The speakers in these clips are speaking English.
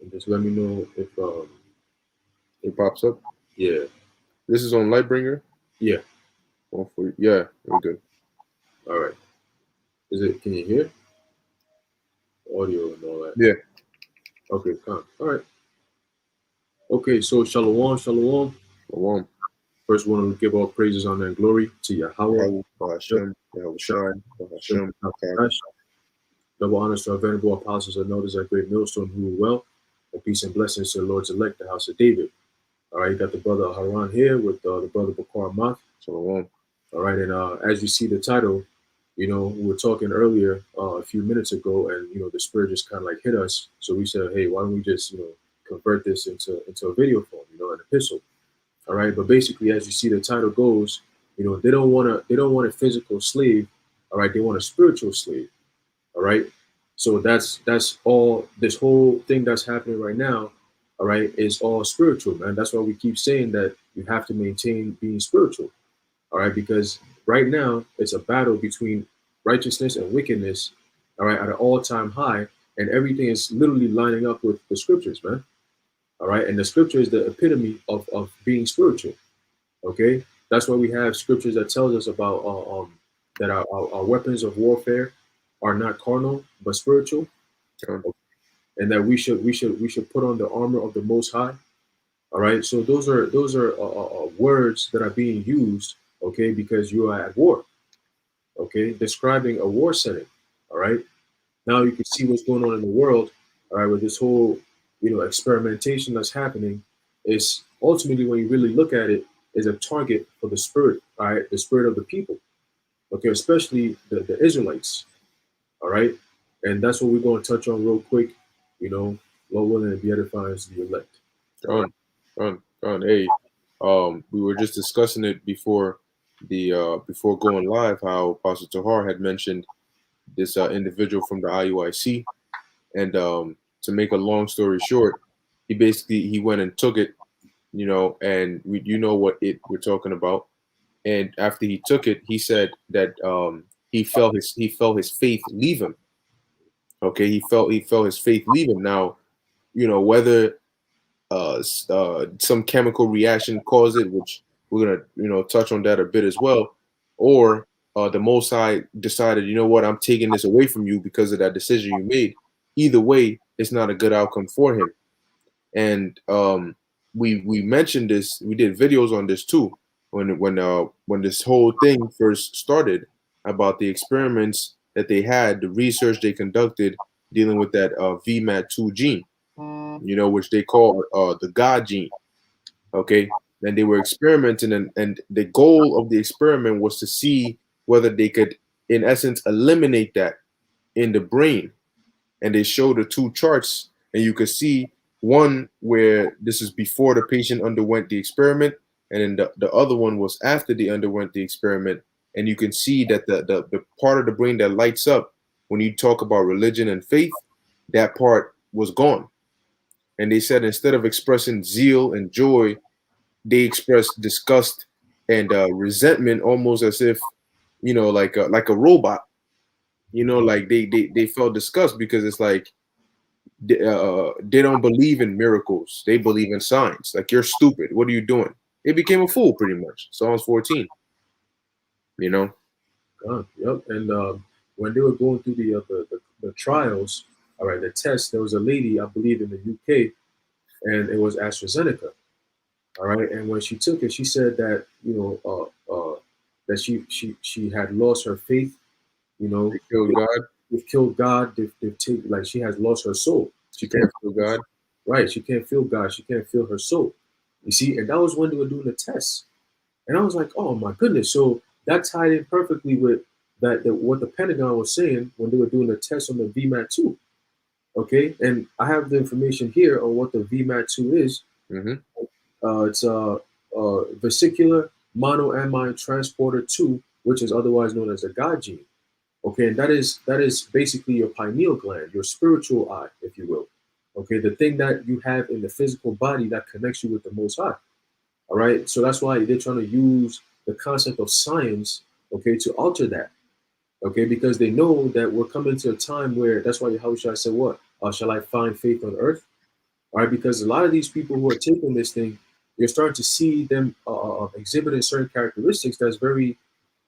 And just let me know if It pops up. yeah, This is on Lightbringer. yeah. Yeah, we're good. All right. Is it? Can you hear audio and all that? Yeah. Okay, come. All right. Okay, so shalom, shalom. Shalom. First, want to give all praises, honor, and glory to Yahweh. Yahweh, Bahashem, Yahweh Shai, Bahashem, Makar. Double honors to our venerable apostles and notice that great millstone who rule well, and peace and blessings to the Lord's elect, the house of David. All right, you got the brother Haran here with the brother Bakar Math. Shalom. All right, and as you see the title, we were talking earlier a few minutes ago, and the spirit just kind of like hit us. So we said, hey, why don't we just convert this into a video form, an epistle. All right, but basically, as you see the title goes, they don't want a physical slave. All right, they want a spiritual slave. All right. So that's all this whole thing that's happening right now, all right, is all spiritual, man. That's why we keep saying that you have to maintain being spiritual. All right, because right now it's a battle between righteousness and wickedness, all right, at an all-time high, and everything is literally lining up with the scriptures, man. All right, and the scripture is the epitome of being spiritual. Okay, that's why we have scriptures that tells us about that our weapons of warfare are not carnal but spiritual, Um, and that we should put on the armor of the Most High. All right, so those are words that are being used, okay, because you are at war, okay, describing a war setting. All right, now you can see what's going on in the world. All right, with this whole experimentation that's happening, is ultimately when you really look at it, is a target for the spirit. All right, the spirit of the people. Okay, especially the Israelites. All right, and that's what we're going to touch on real quick. You know, Lord willing, to be edifying to the elect. All right. Done, done. Hey, we were just discussing it before before going live. How Apostle Tahar had mentioned this individual from the IUIC, and to make a long story short, he went and took it, and you know what it we're talking about. And after he took it, he said that he felt his faith leave him. Okay, he felt his faith leave him. Now, whether some chemical reaction caused it, which we're gonna touch on that a bit as well, or the Most High decided, you know what, I'm taking this away from you because of that decision you made. Either way, it's not a good outcome for him. And we mentioned this. We did videos on this too when this whole thing first started about the experiments that they had, the research they conducted dealing with that VMAT2 gene, which they call the God gene. Okay, and they were experimenting, and the goal of the experiment was to see whether they could, in essence, eliminate that in the brain. And they showed the two charts, and you could see one where this is before the patient underwent the experiment, and then the other one was after they underwent the experiment. And you can see that the part of the brain that lights up when you talk about religion and faith, that part was gone. And they said instead of expressing zeal and joy, they expressed disgust and resentment, almost as if like a robot. Like they felt disgust because it's like they don't believe in miracles. They believe in signs. Like, you're stupid. What are you doing? It became a fool, pretty much. Psalms 14. You know. Yep. And when they were going through the trials, all right, the test, there was a lady, I believe, in the UK, and it was AstraZeneca. All right, and when she took it, she said that that she had lost her faith. You know, They killed God. they've killed God. They've taken, like, she has lost her soul. She can't feel God. Right. She can't feel God. She can't feel her soul. You see, and that was when they were doing the tests. And I was like, oh my goodness. So that tied in perfectly with what the Pentagon was saying when they were doing the test on the VMAT2. Okay. And I have the information here on what the VMAT2 is. Hmm. It's vesicular monoamine transporter 2, which is otherwise known as a God gene. Okay, and that is basically your pineal gland, your spiritual eye, if you will. Okay, the thing that you have in the physical body that connects you with the Most High. All right, so that's why they're trying to use the concept of science, okay, to alter that. Okay, because they know that we're coming to a time where that's why Yahushua said, "What shall I find faith on earth?" All right, because a lot of these people who are taking this thing, you're starting to see them exhibiting certain characteristics that's very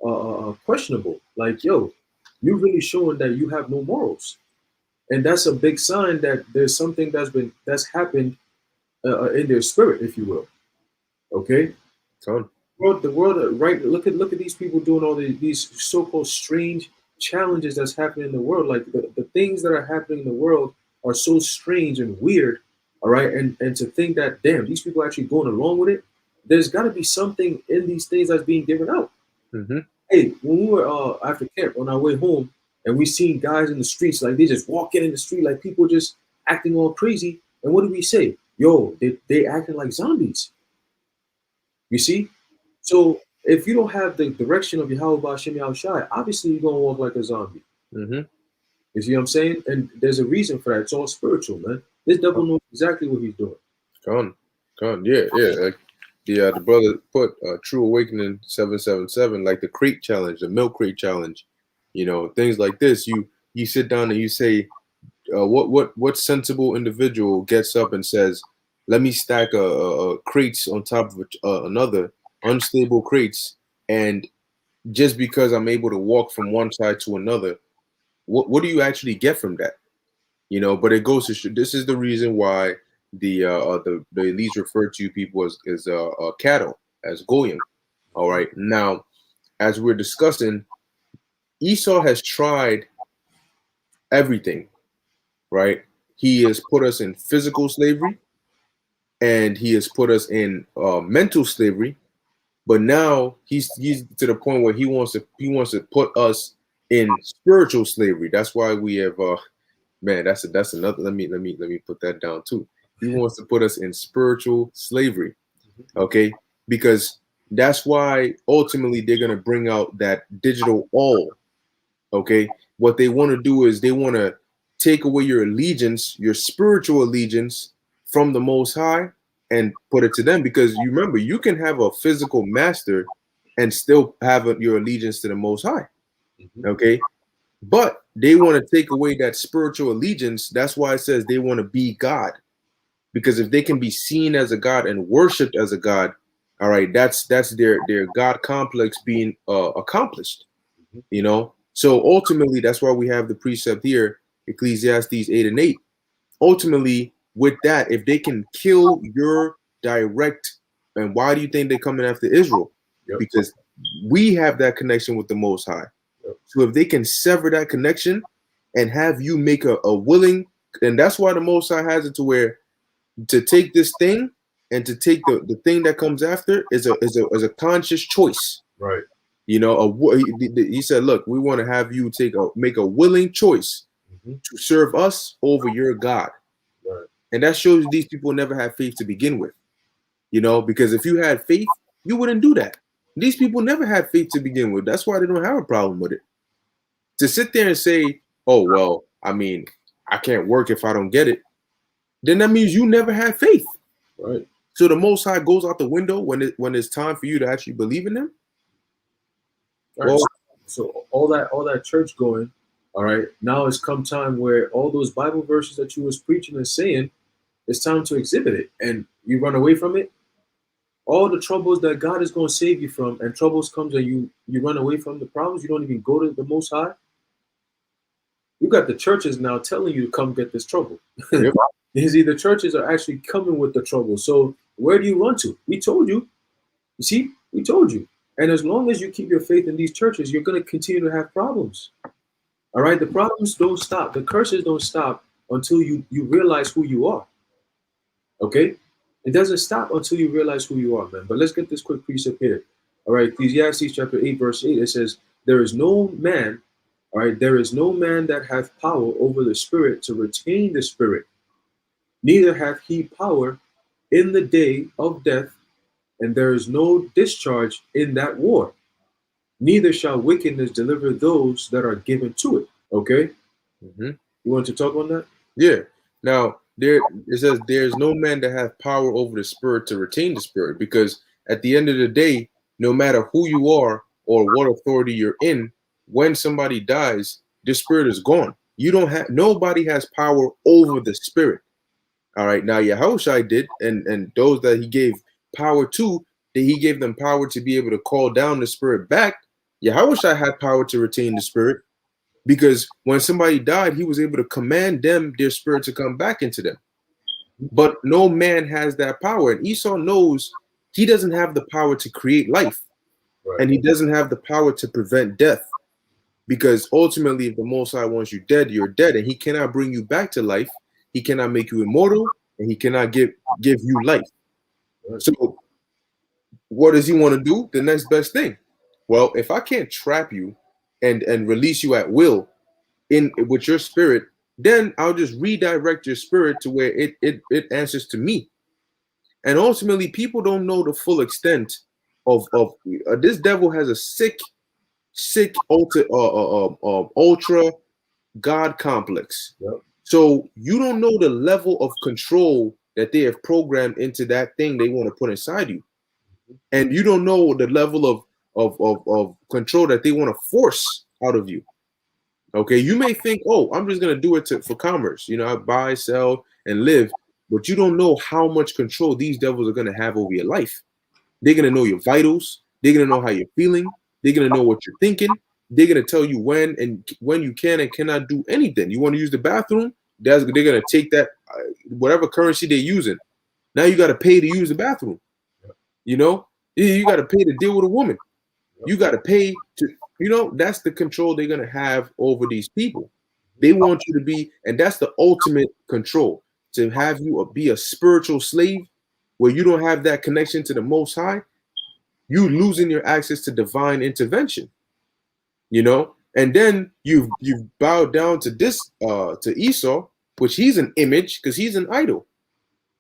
questionable. Like, yo, you're really showing that you have no morals, and that's a big sign that there's something that's happened in their spirit, if you will. Okay, Con. the world, right? Look at these people doing all these so-called strange challenges that's happening in the world. Like the things that are happening in the world are so strange and weird. All right, and to think that damn, these people are actually going along with it. There's got to be something in these things that's being given out. Mm-hmm. Hey, when we were after camp on our way home, and we seen guys in the streets, like they just walking in the street, like people just acting all crazy. And what do we say? Yo, they acting like zombies. You see? So if you don't have the direction of Yahweh Ba'Shem Yahushai, obviously you're gonna walk like a zombie. Mm-hmm. You see what I'm saying? And there's a reason for that. It's all spiritual, man. This devil knows exactly what he's doing. Con. Yeah. Like the brother put True Awakening 777, like the crate challenge, the milk crate challenge, things like this. You sit down and you say, what sensible individual gets up and says, let me stack crates on top of another, unstable crates, and just because I'm able to walk from one side to another, what do you actually get from that? But it goes to show, this is the reason why the elites refer to people as cattle, as goyim. All right. Now, as we're discussing, Esau has tried everything, right? He has put us in physical slavery, and he has put us in mental slavery. But now he's to the point where he wants to put us in spiritual slavery. That's why we have man, that's another. Let me put that down too. He wants to put us in spiritual slavery, okay? Because that's why ultimately they're gonna bring out that digital all, okay? What they want to do is they want to take away your allegiance, your spiritual allegiance from the Most High, and put it to them. Because you remember, you can have a physical master and still have your allegiance to the Most High, okay? But they want to take away that spiritual allegiance. That's why it says they want to be God. Because if they can be seen as a God and worshipped as a God, all right, that's their God complex being accomplished. So ultimately, that's why we have the precept here, Ecclesiastes 8:8. Ultimately, with that, if they can kill your direct, and why do you think they're coming after Israel? Yep. Because we have that connection with the Most High. So if they can sever that connection and have you make a willing, and that's why the Most High has it to where to take this thing and to take the thing that comes after is a conscious choice. Right. He said, look, we want to have you make a willing choice to serve us over your God. Right. And that shows you these people never had faith to begin with. Because if you had faith, you wouldn't do that. These people never had faith to begin with. That's why they don't have a problem with it. To sit there and say, oh, well, I mean, I can't work if I don't get it, then that means you never had faith. Right. So the Most High goes out the window when it's time for you to actually believe in Him. Right. Well, so all that church going, all right, now it's come time where all those Bible verses that you was preaching and saying, it's time to exhibit it, and you run away from it. All the troubles that God is going to save you from, and troubles comes and you run away from the problems. You don't even go to the Most High. You got the churches now telling you to come get this trouble. Yep. The churches are actually coming with the trouble. So where do you run to? We told you. You see, we told you. And as long as you keep your faith in these churches, you're going to continue to have problems. All right, the problems don't stop. The curses don't stop until you realize who you are. Okay, it doesn't stop until you realize who you are, man. But let's get this quick precept here. All right, Ecclesiastes chapter 8, verse 8. It says, "There is no man, all right, there is no man that hath power over the spirit to retain the spirit, neither hath he power in the day of death, and there is no discharge in that war. Neither shall wickedness deliver those that are given to it." Okay? You want to talk on that? Yeah. Now, it says there's no man that hath power over the spirit to retain the spirit, because at the end of the day, no matter who you are or what authority you're in, when somebody dies, the spirit is gone. Nobody has power over the spirit. All right. Now Yahushua did, and those that he gave power to, that he gave them power to be able to call down the spirit back. Yahushua had power to retain the spirit, because when somebody died, he was able to command them, their spirit, to come back into them. But no man has that power. And Esau knows he doesn't have the power to create life. Right. And he doesn't have the power to prevent death. Because ultimately, if the Most High wants you dead, you're dead. And he cannot bring you back to life. He cannot make you immortal. And he cannot give you life. Right. So what does he want to do? The next best thing. Well, if I can't trap you and release you at will in with your spirit, then I'll just redirect your spirit to where it answers to me. And ultimately, people don't know the full extent of this devil has a sick ultra God complex. Yep. So you don't know the level of control that they have programmed into that thing they want to put inside you, and you don't know the level of control that they want to force out of you. Okay, you may think, oh, I'm just gonna do it for commerce. You know, I buy, sell, and live. But you don't know how much control these devils are gonna have over your life. They're gonna know your vitals. They're gonna know how you're feeling. They're gonna know what you're thinking. They're gonna tell you when you can and cannot do anything. You want to use the bathroom? They're gonna take that whatever currency they're using. Now you got to pay to use the bathroom. You know, you got to pay to deal with a woman. You got to pay to. You know, that's the control they're gonna have over these people. They want you to be, and that's the ultimate control, to have you be a spiritual slave where you don't have that connection to the Most High. You losing your access to divine intervention. You know, and then you've bowed down to this to Esau, which he's an image because he's an idol.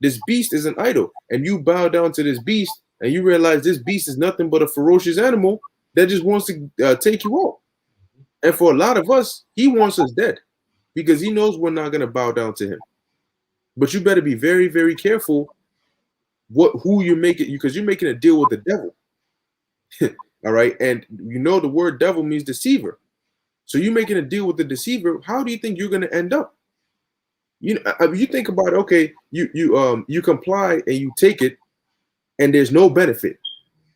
This beast is an idol, and you bow down to this beast, and you realize this beast is nothing but a ferocious animal that just wants to take you out. And for a lot of us, he wants us dead because he knows we're not going to bow down to him. But you better be very, very careful who you're making, because you're making a deal with the devil. All right. And you know the word devil means deceiver. So you're making a deal with the deceiver. How do you think you're going to end up? You know, you think about it, okay, you comply and you take it, and there's no benefit.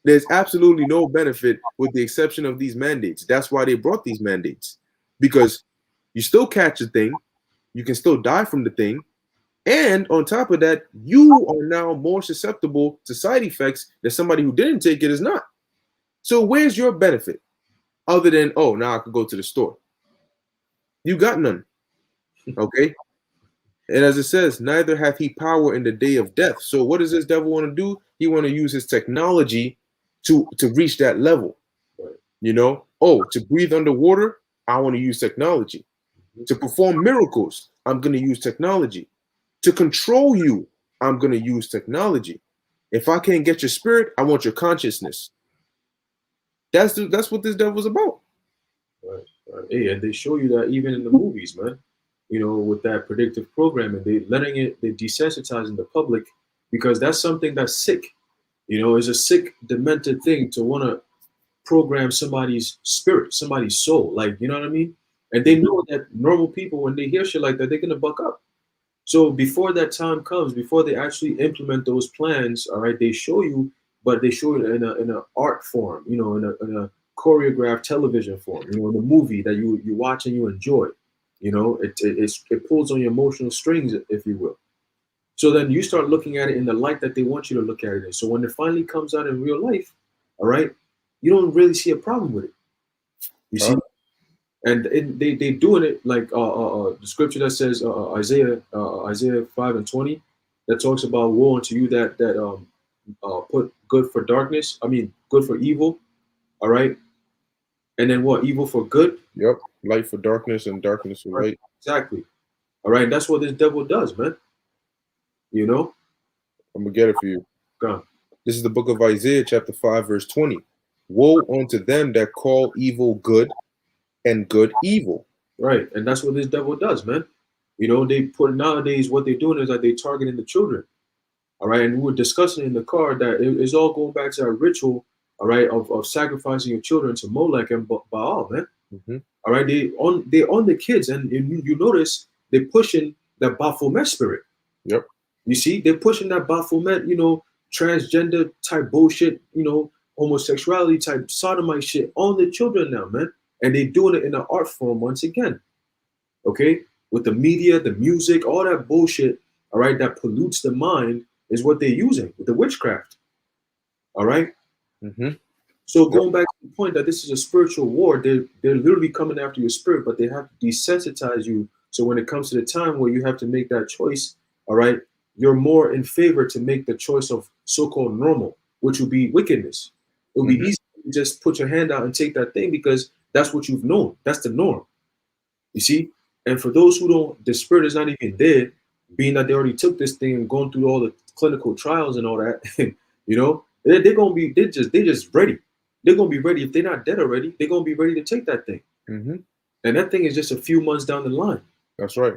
There's absolutely no benefit with the exception of these mandates. That's why they brought these mandates, because you still catch the thing, you can still die from the thing, and on top of that, you are now more susceptible to side effects that somebody who didn't take it is not. So where's your benefit other than, oh, now I could go to the store? You got none. Okay. And as it says, neither hath he power in the day of death. So what does this devil want to do? He want to use his technology to reach that level. You know, oh, to breathe underwater, I want to use technology. To perform miracles, I'm going to use technology. To control you, I'm going to use technology. If I can't get your spirit, I want your consciousness. That's what this devil's about. Right. Hey, and they show you that even in the movies, man. You know, with that predictive programming, they desensitizing the public, because that's something that's sick. You know, it's a sick, demented thing to want to program somebody's spirit, somebody's soul. Like, you know what I mean? And they know that normal people, when they hear shit like that, they're gonna buck up. So before that time comes, before they actually implement those plans, all right, they show you, but they show it in a art form, you know, in a choreographed television form, you know, in a movie that you watch and you enjoy. You know, it pulls on your emotional strings, if you will. So then you start looking at it in the light that they want you to look at it in. So when it finally comes out in real life, all right, you don't really see a problem with it. You see, and they doing it like the scripture that says Isaiah 5:20, that talks about woe unto you that put good for darkness. I mean, good for evil. All right, and then what? Evil for good. Yep, light for darkness and darkness for light. Exactly. All right, that's what this devil does, man. You know, I'm gonna get it for you. Go on. This is the book of Isaiah, chapter 5, verse 20. Woe unto them that call evil good and good evil. Right, and that's what this devil does, man. You know, they put nowadays, what they're doing is that they're targeting the children. All right, and we were discussing in the car that it's all going back to that ritual, all right, of sacrificing your children to Molech and Baal, man. Mm-hmm. All right, they on the kids, and you notice they're pushing that Baphomet spirit. Yep. You see, they're pushing that Baphomet, transgender type bullshit, homosexuality type sodomite shit on the children now, man. And they're doing it in an art form once again. Okay? With the media, the music, all that bullshit, all right, that pollutes the mind is what they're using with the witchcraft. All right? Mm-hmm. So going back to the point that this is a spiritual war, they're literally coming after your spirit, but they have to desensitize you. So when it comes to the time where you have to make that choice, all right, you're more in favor to make the choice of so-called normal, which would be wickedness. It would be easy to just put your hand out and take that thing because that's what you've known. That's the norm. You see? And for those who don't, the spirit is not even there, being that they already took this thing and gone through all the clinical trials and all that, they're gonna be they just ready. They're gonna be ready. If they're not dead already, they're gonna be ready to take that thing. Mm-hmm. And that thing is just a few months down the line. That's right.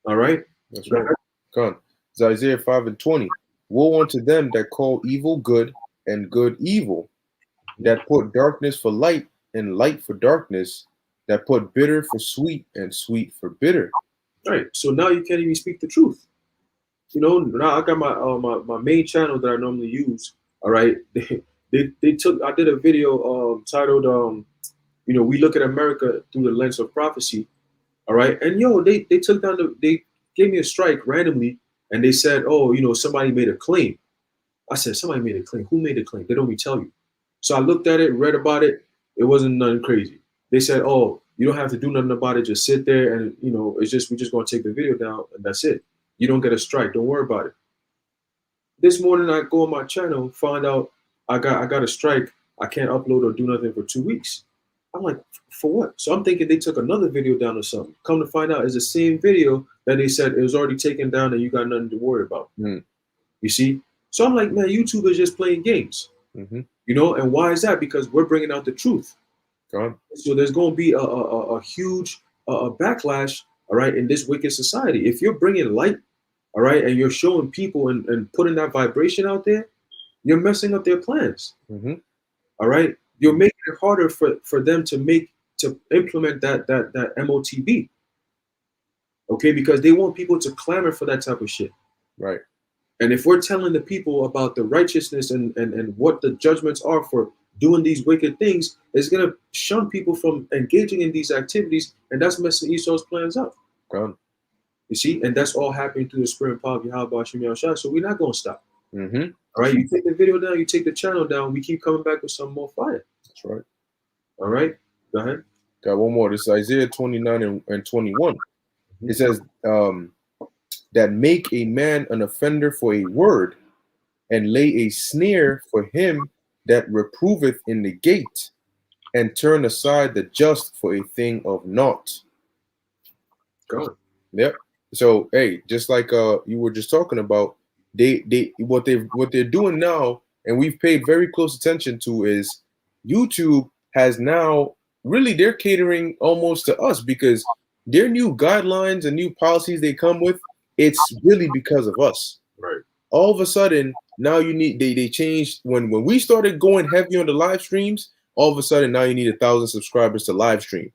All right. That's right. Come on. It's Isaiah 5:20. Woe unto them that call evil good and good evil, that put darkness for light and light for darkness, that put bitter for sweet and sweet for bitter. All right. So now you can't even speak the truth. Now I got my main channel that I normally use. All right. They took. I did a video titled we look at America through the lens of prophecy. All right. And they took down they gave me a strike randomly and they said, oh, somebody made a claim. I said, somebody made a claim. Who made a claim? They don't even tell you. So I looked at it, read about it. It wasn't nothing crazy. They said, oh, you don't have to do nothing about it. Just sit there and, we're just going to take the video down and that's it. You don't get a strike. Don't worry about it. This morning I go on my channel, find out I got a strike. I can't upload or do nothing for 2 weeks. I'm like, for what? So I'm thinking they took another video down or something. Come to find out, it's the same video that they said it was already taken down and you got nothing to worry about. You see? So I'm like, man, YouTube is just playing games. And why is that? Because we're bringing out the truth. So there's going to be a huge backlash, all right, in this wicked society. If you're bringing light, all right, and you're showing people and putting that vibration out there, you're messing up their plans. All right? You're making it harder for them to implement that MOTB. Okay, because they want people to clamor for that type of shit. Right. And if we're telling the people about the righteousness and what the judgments are for doing these wicked things, it's gonna shun people from engaging in these activities, and that's messing Esau's plans up. You see, and that's all happening through the spirit and power of Yahweh Hashem Yahushua. So we're not gonna stop. All right, you take the video down, you take the channel down, we keep coming back with some more fire. That's right. All right, go ahead. Got one more. This is Isaiah 29 and 21. It says, that make a man an offender for a word, and lay a snare for him that reproveth in the gate, and turn aside the just for a thing of naught. Go on. Yep. So hey, just like you were just talking about, what they're doing now, and we've paid very close attention to, is YouTube has now really, they're catering almost to us, because their new guidelines and new policies they come with, it's really because of us. Right. All of a sudden, now they changed when we started going heavy on the live streams. All of a sudden, now you need 1,000 subscribers to live stream.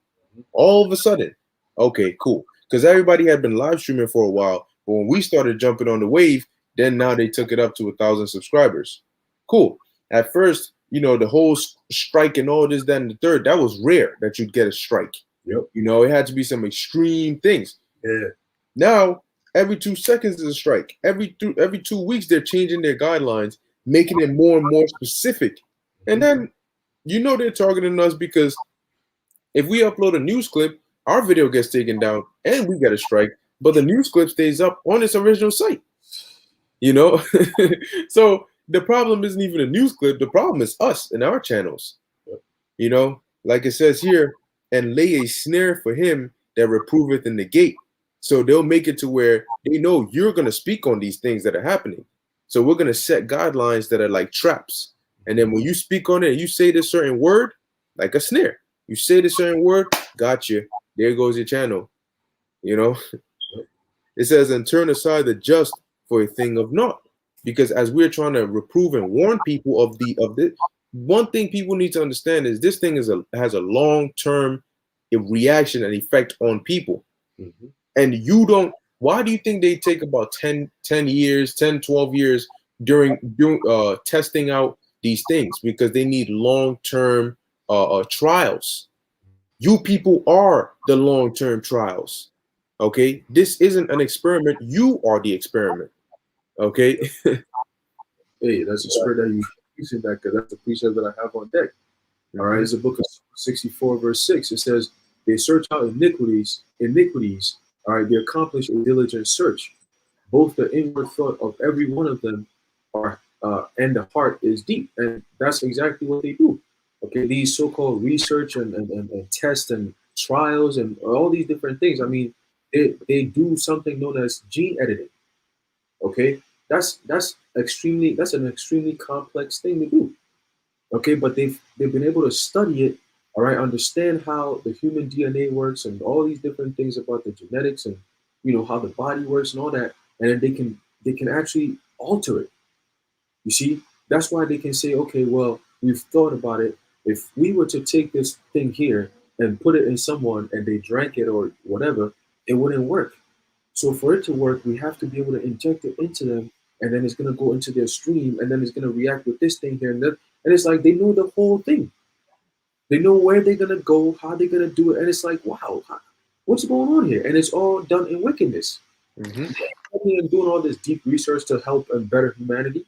All of a sudden, okay, cool. Because everybody had been live streaming for a while, but when we started jumping on the wave, then now they took it up to 1,000 subscribers. Cool. At first, the whole strike and all this, that, and the third, that was rare that you'd get a strike. Yep. It had to be some extreme things. Yeah. Now, every 2 seconds is a strike. Every 2 weeks, they're changing their guidelines, making it more and more specific. And then, they're targeting us, because if we upload a news clip, our video gets taken down and we get a strike, but the news clip stays up on its original site. So the problem isn't even a news clip. The problem is us and our channels. Like it says here, and lay a snare for him that reproveth in the gate. So they'll make it to where they know you're going to speak on these things that are happening. So we're going to set guidelines that are like traps. And then when you speak on it, you say this certain word, like a snare. You say this certain word, gotcha. There goes your channel. It says, and turn aside the just for a thing of naught. Because as we're trying to reprove and warn people of this, one thing people need to understand is this thing has a long-term reaction and effect on people. And Why do you think they take about 10 years, 10, 12 years during testing out these things? Because they need long-term trials. You people are the long-term trials. Okay, this isn't an experiment. You are the experiment. Okay. Hey, that's a spirit that you using that because that's the precept that I have on deck. All right, it's a book of 64, verse 6. It says, they search out iniquities. All right, they accomplish a diligent search. Both the inward thought of every one of them are, and the heart is deep. And that's exactly what they do. Okay, these so-called research and tests and trials and all these different things. I mean, they do something known as gene editing. Okay, that's an extremely complex thing to do. Okay, but they've been able to study it, all right, understand how the human DNA works and all these different things about the genetics and how the body works and all that, and then they can actually alter it. You see, that's why they can say, okay, well, we've thought about it. If we were to take this thing here and put it in someone and they drank it or whatever, it wouldn't work. So for it to work, we have to be able to inject it into them, and then it's gonna go into their stream, and then it's gonna react with this thing here and that. And it's like they know the whole thing. They know where they're gonna go, how they're gonna do it, and it's like, wow, what's going on here? And it's all done in wickedness. And doing all this deep research to help and better humanity.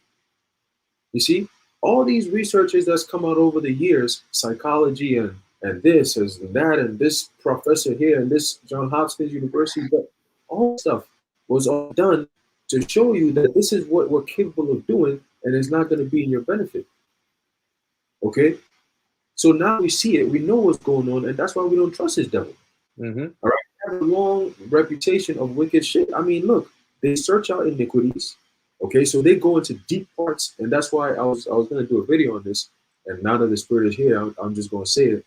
You see, all these researches that's come out over the years, psychology and this and that and this professor here and this John Hopkins University, but all stuff was all done to show you that this is what we're capable of doing, and it's not going to be in your benefit. Okay, so now we see it, we know what's going on, and that's why we don't trust this devil. All right, we have a long reputation of wicked shit. I mean, look, they search out iniquities. Okay, so they go into deep parts, and that's why I was going to do a video on this. And now that the spirit is here, I'm just going to say it.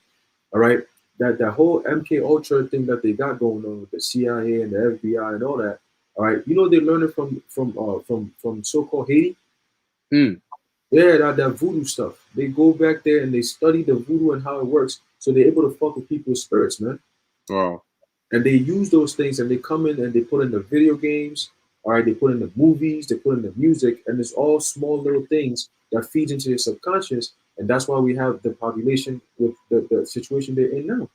All right, that whole MK Ultra thing that they got going on with the CIA and the FBI and all that. All right, they learned it from so-called Haiti. Yeah, that voodoo stuff. They go back there and they study the voodoo and how it works, so they're able to fuck with people's spirits, man. Wow. And they use those things and they come in and they put in the video games. All right, they put in the movies, they put in the music, and it's all small little things that feeds into your subconscious, and that's why we have the population with the situation they're in now.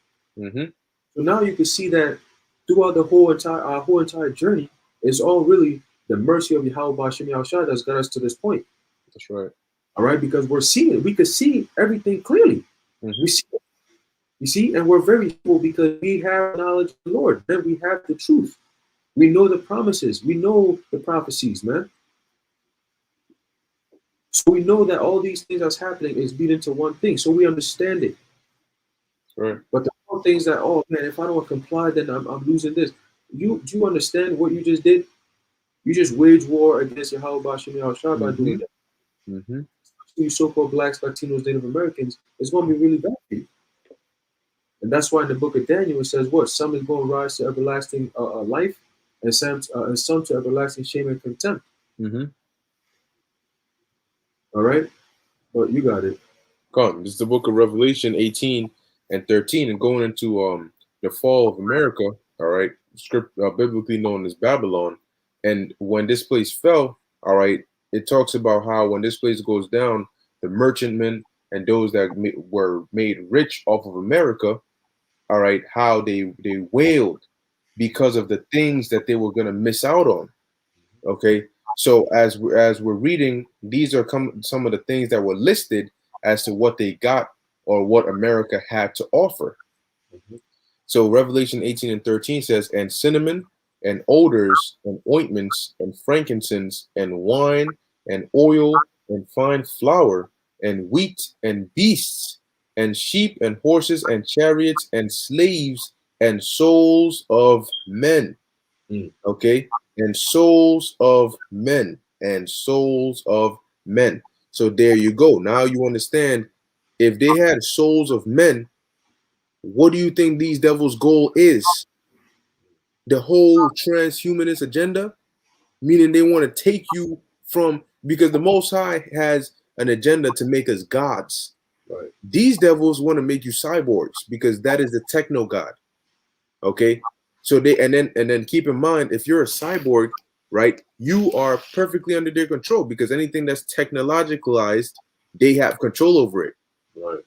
So now you can see that throughout our whole entire journey, it's all really the mercy of Yahweh Bashim Yahushua that's got us to this point. That's right. All right, because we're seeing it. We could see everything clearly. We see it. You see, and we're very full because we have knowledge of the Lord. Then we have the truth. We know the promises. We know the prophecies, man. So we know that all these things that's happening is leading to one thing. So we understand it. Right. But the whole things that, oh man, if I don't comply, then I'm losing this. Do you understand what you just did? You just waged war against Yahweh Bashim Yahushua by doing that. You so-called blacks, Latinos, Native Americans, it's going to be really bad for you. And that's why in the book of Daniel it says what? Some is going to rise to everlasting life, and some to everlasting shame and contempt. All right? But you got it. Come, this is the book of Revelation 18 and 13, and going into the fall of America, all right, script biblically known as Babylon. And when this place fell, all right, it talks about how when this place goes down, the merchantmen and those that were made rich off of America, all right, how they wailed because of the things that they were going to miss out on. Okay, so as we're reading, these are some of the things that were listed as to what they got or what America had to offer. So Revelation 18 and 13 says, and cinnamon and odors and ointments and frankincense and wine and oil and fine flour and wheat and beasts and sheep and horses and chariots and slaves and souls of men. Okay, and souls of men and souls of men. So there you go. Now you understand, if they had souls of men, what do you think these devils' goal is? The whole transhumanist agenda, meaning they want to take you from, because the Most High has an agenda to make us gods. Right. These devils want to make you cyborgs because that is the techno god. Okay, So they and then keep in mind, if you're a cyborg, right, you are perfectly under their control because anything that's technologicalized, they have control over it. Right.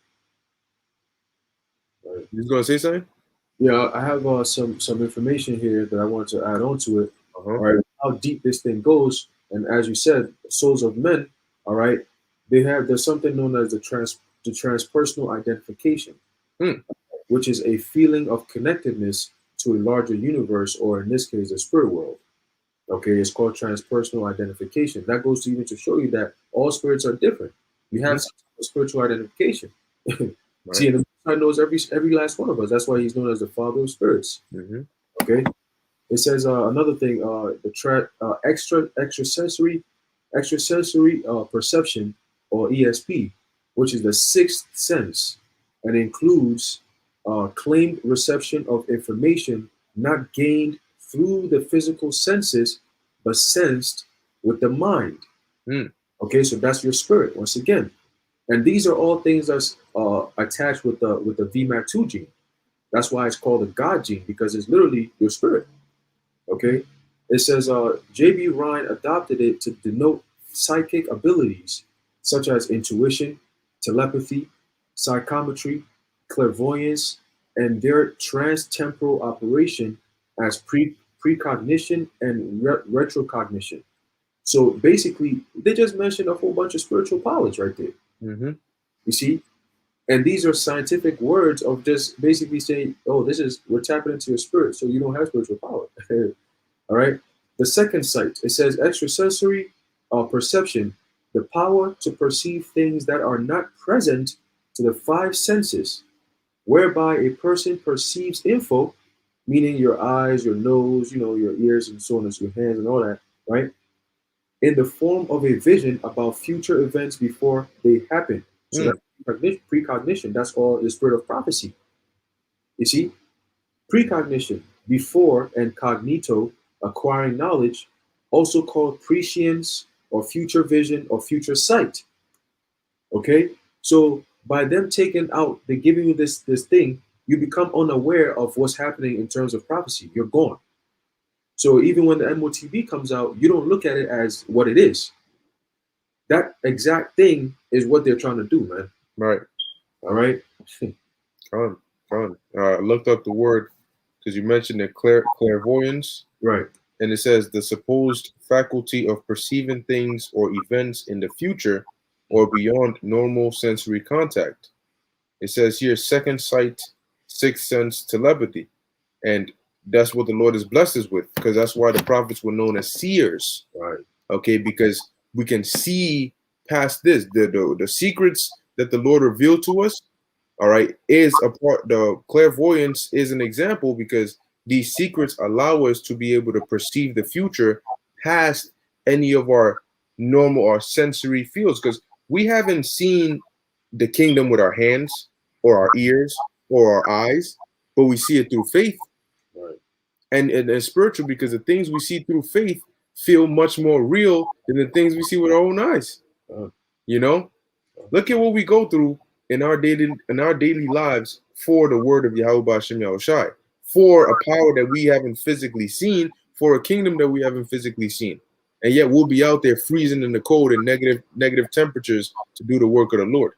Right. You was gonna say something? Yeah, I have some information here that I want to add on to it. Uh-huh. All right, how deep this thing goes, and as you said, souls of men. All right, there's something known as the transpersonal identification, Hmm. which is a feeling of connectedness to a larger universe, or in this case, the spirit world. Okay, it's called transpersonal identification. That goes to even to show you that all spirits are different. We have some type of spiritual identification. See, Right. and the Most High knows every last one of us. That's why he's known as the Father of Spirits. Mm-hmm. Okay, it says another thing: extrasensory perception, or ESP, which is the sixth sense, and includes claimed reception of information not gained through the physical senses, but sensed with the mind. Hmm. Okay, so that's your spirit once again, and these are all things that's attached with the VMAT2 gene. That's why it's called a God gene, because it's literally your spirit. Okay, it says J.B. Ryan adopted it to denote psychic abilities such as intuition, telepathy, psychometry, clairvoyance, and their trans-temporal operation as precognition and retrocognition. So basically, they just mentioned a whole bunch of spiritual powers right there. Mm-hmm. You see, and these are scientific words of just basically saying, "Oh, this is we're tapping into your spirit, so you don't have spiritual power." All right. The second sight, it says extrasensory perception, the power to perceive things that are not present to the five senses, whereby a person perceives info, meaning your eyes, your nose, your ears, and so on, and your hands, and all that, right? In the form of a vision about future events before they happen. So Hmm. that's precognition. That's all the spirit of prophecy. You see, precognition, before, and cognito, acquiring knowledge, also called prescience or future vision or future sight. Okay, so by them taking out, they giving you this thing, you become unaware of what's happening in terms of prophecy. You're gone. So even when the MOTB comes out, you don't look at it as what it is. That exact thing is what they're trying to do, man. Right. All right. Con. I looked up the word because you mentioned the clairvoyance, Right. and it says the supposed faculty of perceiving things or events in the future or beyond normal sensory contact. It says here second sight, sixth sense, telepathy, and that's what the Lord has blessed us with, because that's why the prophets were known as seers. Right. Okay, because we can see past this, the secrets that the Lord revealed to us. All right, is a part. The clairvoyance is an example because these secrets allow us to be able to perceive the future past any of our normal or sensory fields, because we haven't seen the kingdom with our hands or our ears or our eyes, but we see it through faith. Right. And spiritual, because the things we see through faith feel much more real than the things we see with our own eyes. Uh, You know, look at what we go through in our daily lives for the word of Yahweh Hashem Yahushai, for a power that we haven't physically seen, for a kingdom that we haven't physically seen. And yet we'll be out there freezing in the cold and negative temperatures to do the work of the Lord.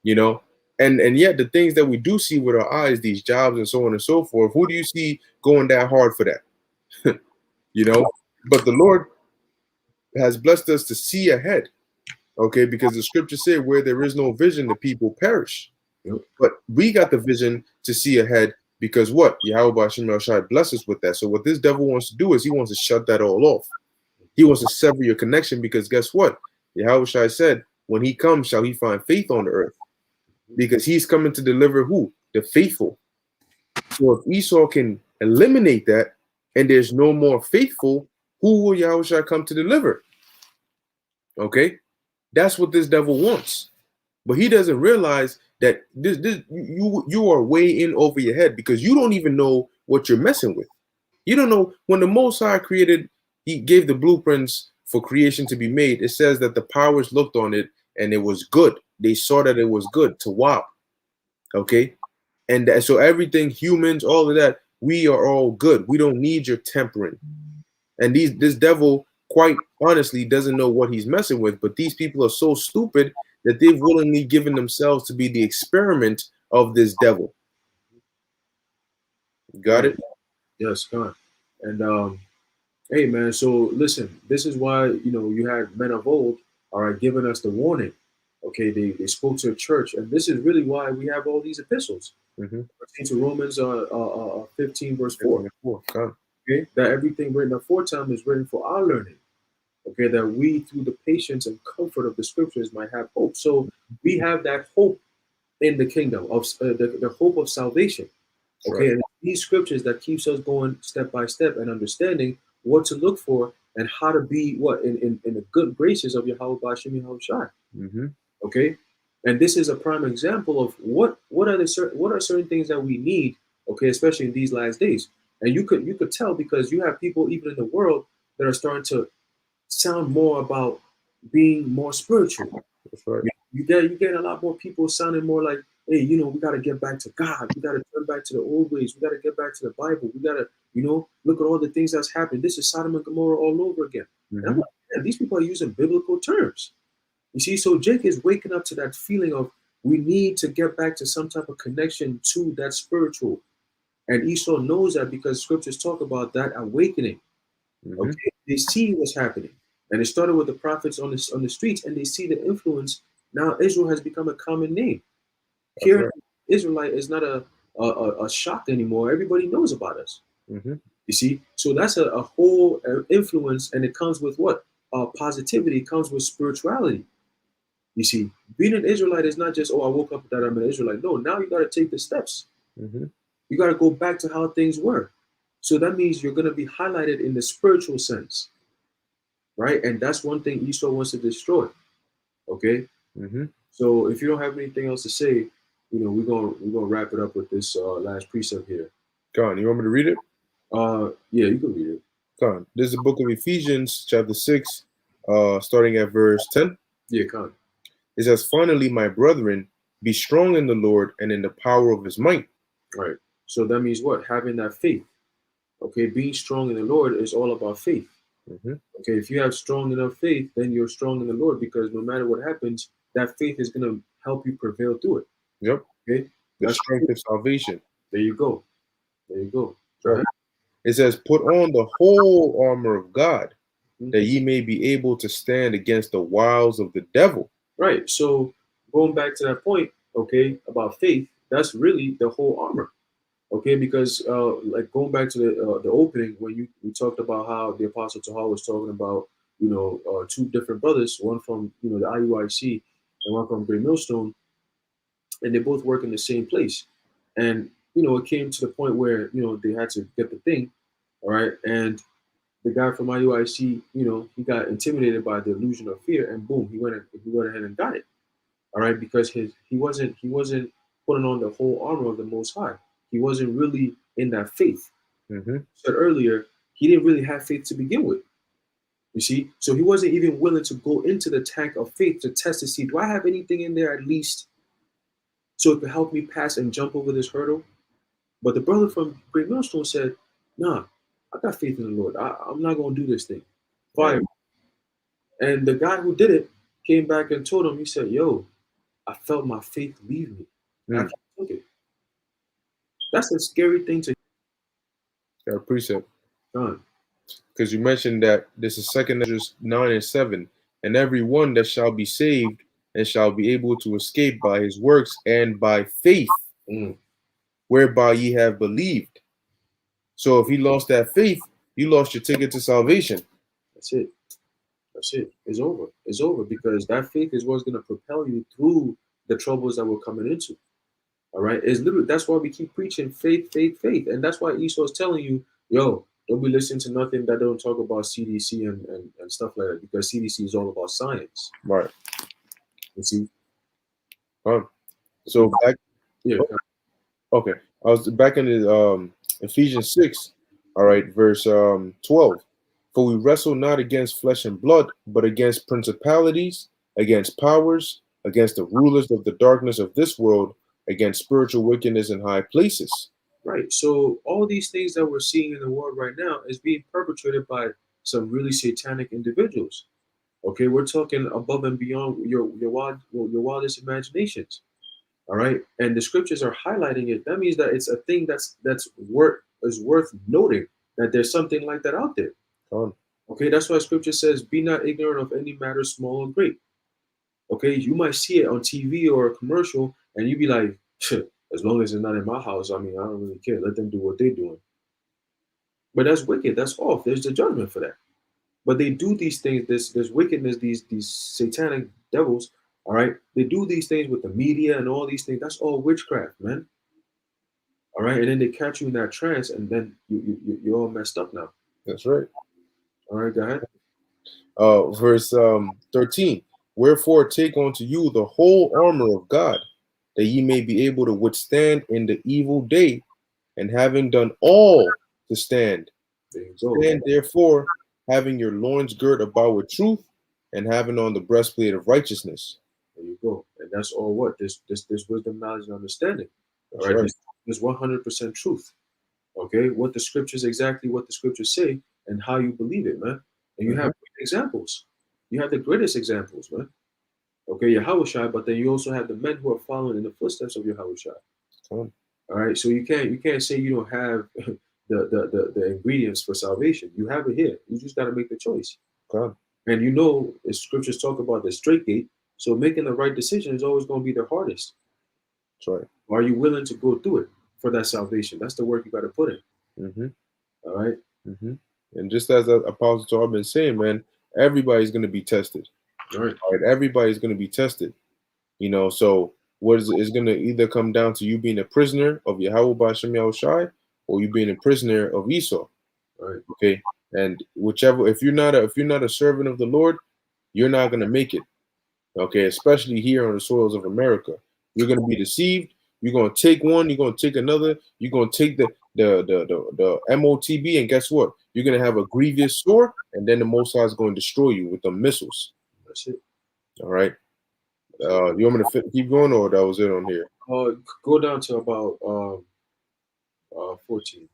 You know, and yet the things that we do see with our eyes, these jobs and so on and so forth, who do you see going that hard for that? You know, but the Lord has blessed us to see ahead. Okay, because the scripture said where there is no vision, the people perish. Yep. But we got the vision to see ahead because what? Yahweh Hashem Shai bless us with that. So what this devil wants to do is he wants to shut that all off. He wants to sever your connection because guess what? Yahweh Shai said, when he comes, shall he find faith on the earth? Because he's coming to deliver who? The faithful. So if Esau can eliminate that and there's no more faithful, who will Yahweh Shai come to deliver? Okay? That's what this devil wants. But he doesn't realize that you are way in over your head because you don't even know what you're messing with. You don't know when the Most High created, he gave the blueprints for creation to be made. It says that the powers looked on it and it was good. They saw that it was good to wow. Okay. And so everything, humans, all of that, we are all good. We don't need your tempering. And this devil, quite honestly, doesn't know what he's messing with. But these people are so stupid that they've willingly given themselves to be the experiment of this devil. Got it? Yes, God. And hey, man. So listen, this is why you had men of old, all right, giving us the warning. Okay, they spoke to a church, and this is really why we have all these epistles. Mm-hmm. To Romans 15 verse 4. Okay, that everything written aforetime is written for our learning. Okay, that we through the patience and comfort of the scriptures might have hope. So we have that hope in the kingdom of the hope of salvation. Okay, Right. and these scriptures that keeps us going step by step and understanding what to look for and how to be what in the good graces of Yahweh Bashim Yahushua. Mm-hmm. Okay, and this is a prime example of what are certain things that we need. Okay, especially in these last days, and you could tell because you have people even in the world that are starting to sound more about being more spiritual. That's right. You get a lot more people sounding more like, hey, we got to get back to God. We got to turn back to the old ways. We got to get back to the Bible. We got to, look at all the things that's happened. This is Sodom and Gomorrah all over again. And I'm like, man, these people are using biblical terms. You see, so Jake is waking up to that feeling of we need to get back to some type of connection to that spiritual. And Esau knows that because scriptures talk about that awakening. Mm-hmm. Okay, they see what's happening, and it started with the prophets on the streets, and they see the influence. Now Israel has become a common name. Here, right. Israelite is not a shock anymore. Everybody knows about us. Mm-hmm. You see, so that's a whole influence, and it comes with what? Positivity. It comes with spirituality. You see, being an Israelite is not just, oh, I woke up that I'm an Israelite. No, now you got to take the steps. Mm-hmm. You got to go back to how things were. So that means you're going to be highlighted in the spiritual sense, right? And that's one thing Esau wants to destroy. Okay. Mm-hmm. So if you don't have anything else to say, we're gonna wrap it up with this last precept here. Con, you want me to read it? Yeah, you can read it. Con, this is the book of Ephesians, chapter 6, starting at verse 10. Yeah, Con. It says, "Finally, my brethren, be strong in the Lord and in the power of his might." Right. So that means what? Having that faith. Okay, being strong in the Lord is all about faith. Mm-hmm. Okay, if you have strong enough faith, then you're strong in the Lord because no matter what happens, that faith is going to help you prevail through it. Yep. Okay, The strength of salvation. There you go. There you go. Right. It says, "Put on the whole armor of God, that ye may be able to stand against the wiles of the devil." Right. So going back to that point, okay, about faith, that's really the whole armor. Okay, because like going back to the opening when we talked about how the Apostle Tahar was talking about two different brothers, one from the IUIC and one from Great Millstone, and they both work in the same place, and it came to the point where they had to get the thing, all right, and the guy from IUIC, he got intimidated by the illusion of fear, and boom, he went ahead and got it, all right, because he wasn't putting on the whole armor of the Most High. He wasn't really in that faith. Mm-hmm. Said earlier, he didn't really have faith to begin with. You see, so he wasn't even willing to go into the tank of faith to test to see, do I have anything in there at least so it could help me pass and jump over this hurdle? But the brother from Great Millstone said, nah, I got faith in the Lord. I'm not going to do this thing. Fire. And the guy who did it came back and told him, he said, yo, I felt my faith leave me after I took it. That's a scary thing to Got a precept. done. Because you mentioned that this is 2 Ezra 9 and 7, and every one that shall be saved and shall be able to escape by his works and by faith, whereby ye have believed. So if he lost that faith, you lost your ticket to salvation. That's it. That's it. It's over. It's over because that faith is what's going to propel you through the troubles that we're coming into. All right. It's literally, that's why we keep preaching faith, faith, faith. And that's why Esau is telling you, yo, don't be listening to nothing that don't talk about CDC and stuff like that, because CDC is all about science. Right. You see? So back, yeah. Okay. I was back in the Ephesians 6, all right, verse 12. "For we wrestle not against flesh and blood, but against principalities, against powers, against the rulers of the darkness of this world, against spiritual wickedness in high places." Right. So all these things that we're seeing in the world right now is being perpetrated by some really satanic individuals. Okay, we're talking above and beyond your wildest imaginations. All right, and the scriptures are highlighting it. That means that it's a thing that's worth noting, that there's something like that out there. Con. Okay, that's why scripture says, "Be not ignorant of any matter, small or great." Okay, you might see it on TV or a commercial, and you be like, "Shit, as long as it's not in my house, I mean, I don't really care. Let them do what they're doing." But that's wicked. That's off. There's the judgment for that. But they do these things. This wickedness. These satanic devils. All right, they do these things with the media and all these things. That's all witchcraft, man. All right, and then they catch you in that trance, and then you're all messed up now. That's right. All right, go ahead. Verse 13. Wherefore take unto you the whole armor of God, that ye may be able to withstand in the evil day, and having done all to stand. There you go. Stand therefore, having your loins girt about with truth, and having on the breastplate of righteousness. There you go. And that's all what this wisdom, knowledge, and understanding. That's All right, right. this 100% truth. Okay, what the scriptures exactly what the scriptures say and how you believe it, man. And you have great examples. You have the greatest examples, man. Okay, Yahushua, but then you also have the men who are following in the footsteps of Yahushua. Con. All right, so you can't say you don't have the ingredients for salvation. You have it here. You just got to make the choice. Con. And you know, the scriptures talk about the straight gate. So making the right decision is always going to be the hardest. That's right. Are you willing to go through it for that salvation? That's the work you got to put in. Mm-hmm. All right. Mm-hmm. And just as Apostle Tor been saying, man, everybody's going to be tested. All right. All right, everybody's going to be tested. So what is it's going to either come down to you being a prisoner of Yahweh Ba'Shem Yahushai, or you being a prisoner of Esau. All right. Okay, and whichever, if you're not a servant of the Lord, you're not going to make it. Okay, especially here on the soils of America, you're going to be deceived. You're going to take one, you're going to take another, you're going to take the MOTB, and guess what? You're going to have a grievous sore, and then the Most High is going to destroy you with the missiles. That's it. All right. You want me to keep going, or that was it on here? Go down to about 14.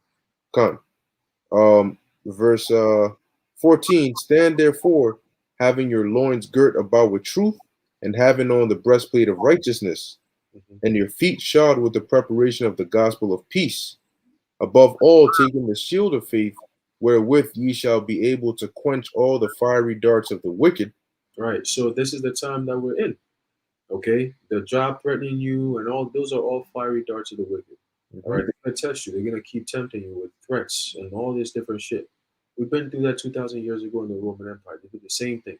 Con. Verse 14. Stand therefore, having your loins girt about with truth, and having on the breastplate of righteousness, and your feet shod with the preparation of the gospel of peace. Above all, taking the shield of faith, wherewith ye shall be able to quench all the fiery darts of the wicked. Right. So this is the time that we're in. Okay. The job threatening you and all those are all fiery darts of the wicked. All right. They're gonna test you. They're gonna keep tempting you with threats and all this different shit. We've been through that 2,000 years ago in the Roman Empire. They did the same thing.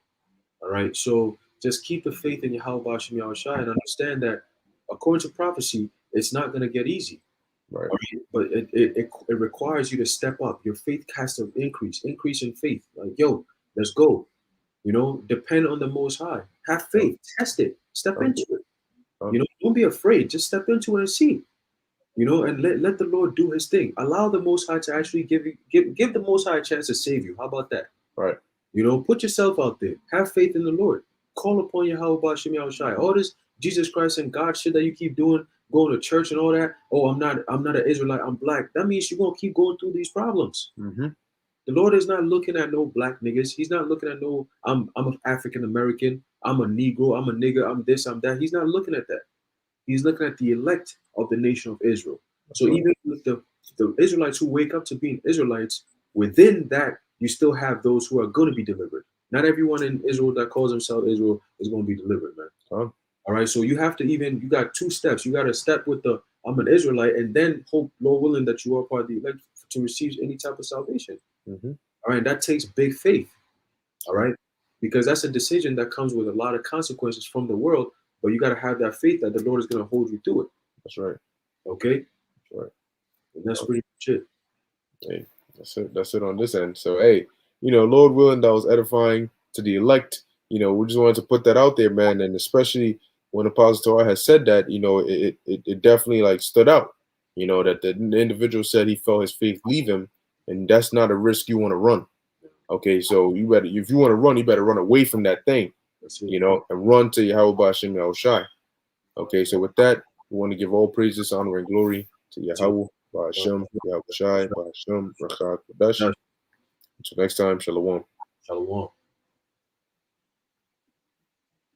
All right. So just keep the faith in Yahweh Ba'Shem Yahushua and understand that according to prophecy, it's not gonna get easy. Right. But it requires you to step up. Your faith has to increase in faith. Like, yo, let's go. Depend on the Most High. Have faith. Test it. Step into it. Don't be afraid. Just step into it and see. And let the Lord do His thing. Allow the Most High to actually give the Most High a chance to save you. How about that? Right. Put yourself out there. Have faith in the Lord. Call upon Yahweh Ba'Shem Yahushai. All this Jesus Christ and God shit that you keep doing, going to church and all that. Oh, I'm not an Israelite. I'm black. That means you're gonna keep going through these problems. Mm-hmm. The Lord is not looking at no black niggas. He's not looking at no, I'm an African American, I'm a Negro, I'm a nigga, I'm this, I'm that. He's not looking at that. He's looking at the elect of the nation of Israel. So even with the Israelites who wake up to being Israelites, within that, you still have those who are going to be delivered. Not everyone in Israel that calls himself Israel is going to be delivered, man. All right. So you have to you got two steps. You got to step with the, I'm an Israelite, and then hope, Lord willing, that you are part of the elect to receive any type of salvation. Mm-hmm. All right. That takes big faith. All right. Because that's a decision that comes with a lot of consequences from the world, but you got to have that faith that the Lord is going to hold you through it. That's right. Okay. That's right. And that's pretty much it. Hey, that's it on this end. So, hey, Lord willing, that was edifying to the elect. We just wanted to put that out there, man. And especially when Apostle Torah has said that, it definitely like stood out, that the individual said he felt his faith leave him, and that's not a risk you want to run. Okay, so if you want to run, you better run away from that thing, and run to Yahweh Ba'Shem Yahushai. Okay, so with that, we want to give all praises, honor, and glory to Yahweh Ba'ashem, Yahushai, Ba'ashem, Rachad Kodesh. Until next time, Shalom. Shalom.